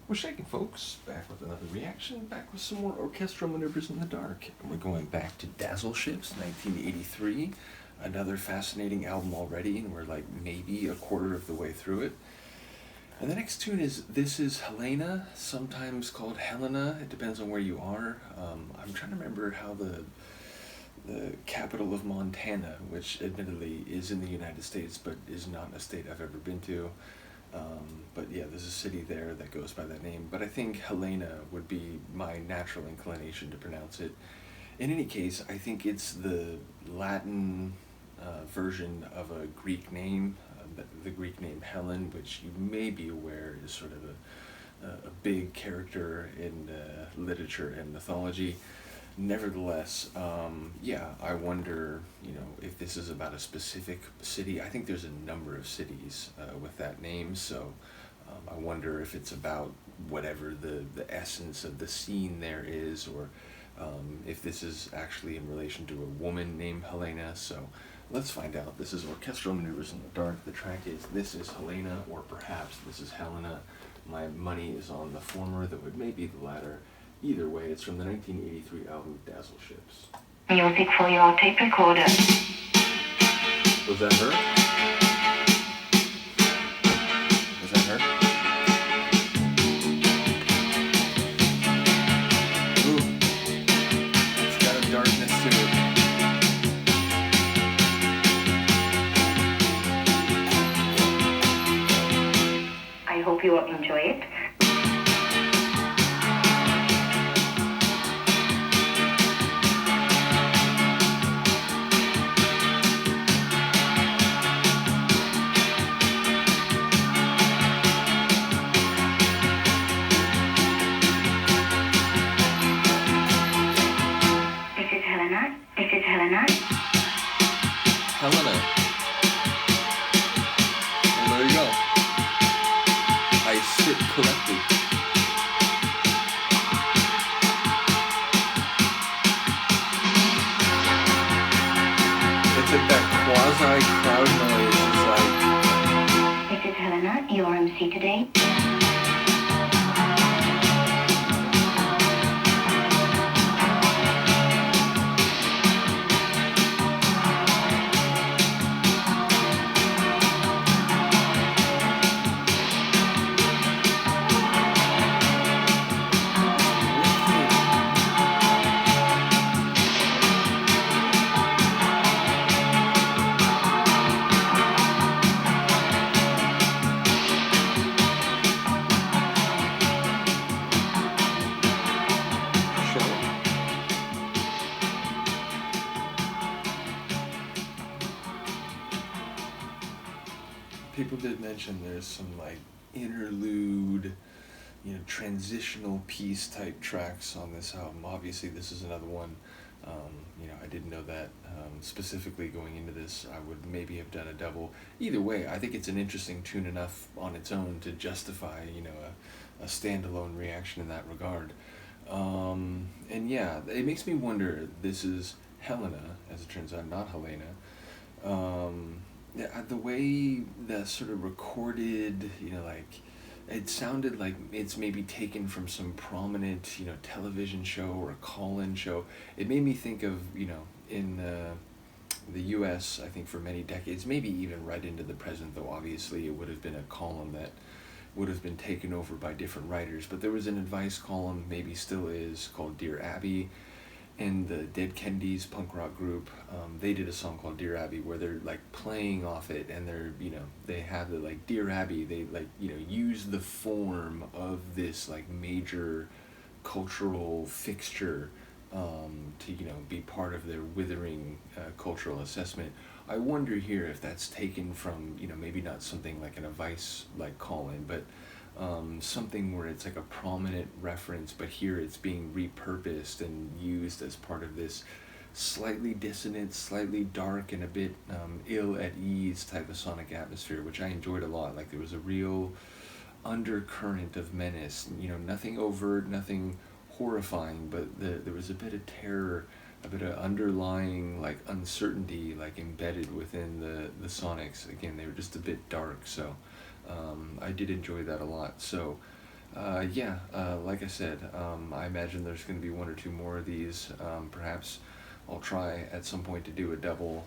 We're shaking, folks. Back with another reaction. Back with some more Orchestral Manoeuvres in the Dark. And we're going back to Dazzle Ships, 1983. Another fascinating album already, and we're like maybe a quarter of the way through it. And the next tune is Is Helena, sometimes called Helena. It depends on where you are. I'm trying to remember how the capital of Montana, which admittedly is in the United States but is not a state I've ever been to. But yeah, there's a city there that goes by that name. But I think Helena would be my natural inclination to pronounce it. In any case, I think it's the Latin version of a Greek name, the Greek name Helen, which you may be aware is sort of a big character in literature and mythology. Nevertheless, yeah, I wonder, if this is about a specific city. I think there's a number of cities with that name, so I wonder if it's about whatever the essence of the scene there is, or if this is actually in relation to a woman named Helena. So let's find out. This is Orchestral Maneuvers in the Dark. The track is This Is Helena, or perhaps This Is Helena. My money is on the former, though it may be the latter. Either way, it's from the 1983 album Dazzle Ships. Music for your tape recorder. Was that her? Was that her? Ooh. It's got a darkness to it. I hope you will enjoy it. Helena. Well, there you go. I sit corrected. It's like that quasi-crowd noise. It's like... This is Helena, your MC today. People did mention there's some like interlude, transitional piece type tracks on this album. Obviously, this is another one. I didn't know that specifically going into this. I would maybe have done a double. Either way, I think it's an interesting tune enough on its own to justify, a standalone reaction in that regard. And yeah, it makes me wonder. This is Helena, as it turns out, not Helena. Yeah, the way the sort of recorded, it sounded like it's maybe taken from some prominent, television show or a call-in show. It made me think of, in the U.S., I think for many decades, maybe even right into the present, though obviously it would have been a column that would have been taken over by different writers. But there was an advice column, maybe still is, called Dear Abby. And the Dead Kennedys punk rock group, they did a song called Dear Abby where they're like playing off it, and they're, they have the like Dear Abby, they like, use the form of this like major cultural fixture to, be part of their withering cultural assessment. I wonder here if that's taken from, maybe not something like an advice like call-in, but something where it's like a prominent reference, but here it's being repurposed and used as part of this slightly dissonant, slightly dark, and a bit ill at ease type of sonic atmosphere, which I enjoyed a lot. Like there was a real undercurrent of menace, nothing overt, nothing horrifying, but there was a bit of terror, a bit of underlying like uncertainty like embedded within the sonics. Again, they were just a bit dark, so I did enjoy that a lot. So Like I said, I imagine there's going to be one or two more of these. Perhaps I'll try at some point to do a double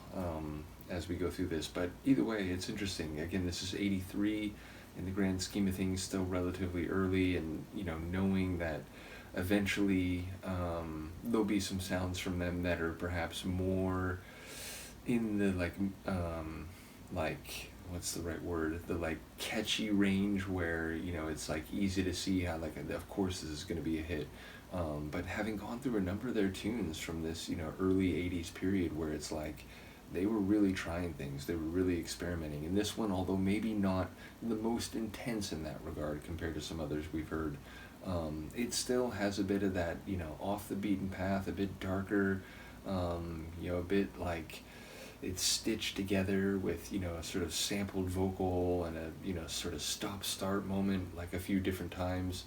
as we go through this. But either way, it's interesting. Again, this is 83 in the grand scheme of things, still relatively early, and knowing that eventually there'll be some sounds from them that are perhaps more in the like what's the right word, the like catchy range where it's like easy to see how like of course this is going to be a hit, but having gone through a number of their tunes from this early 80s period where it's like they were really trying things, they were really experimenting, and this one, although maybe not the most intense in that regard compared to some others we've heard, it still has a bit of that off the beaten path, a bit darker, a bit like it's stitched together with a sort of sampled vocal and a sort of stop start moment like a few different times.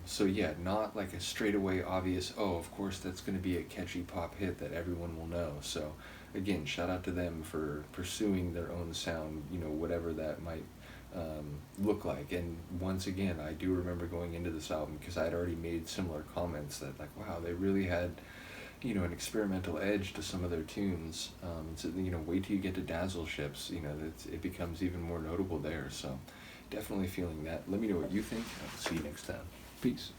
So yeah, not like a straightaway obvious, oh of course that's going to be a catchy pop hit that everyone will know. So again, shout out to them for pursuing their own sound, whatever that might look like. And once again, I do remember going into this album because I'd already made similar comments that like, wow, they really had an experimental edge to some of their tunes. So wait till you get to Dazzle Ships, it becomes even more notable there. So definitely feeling that. Let me know what you think. I'll see you next time. Peace.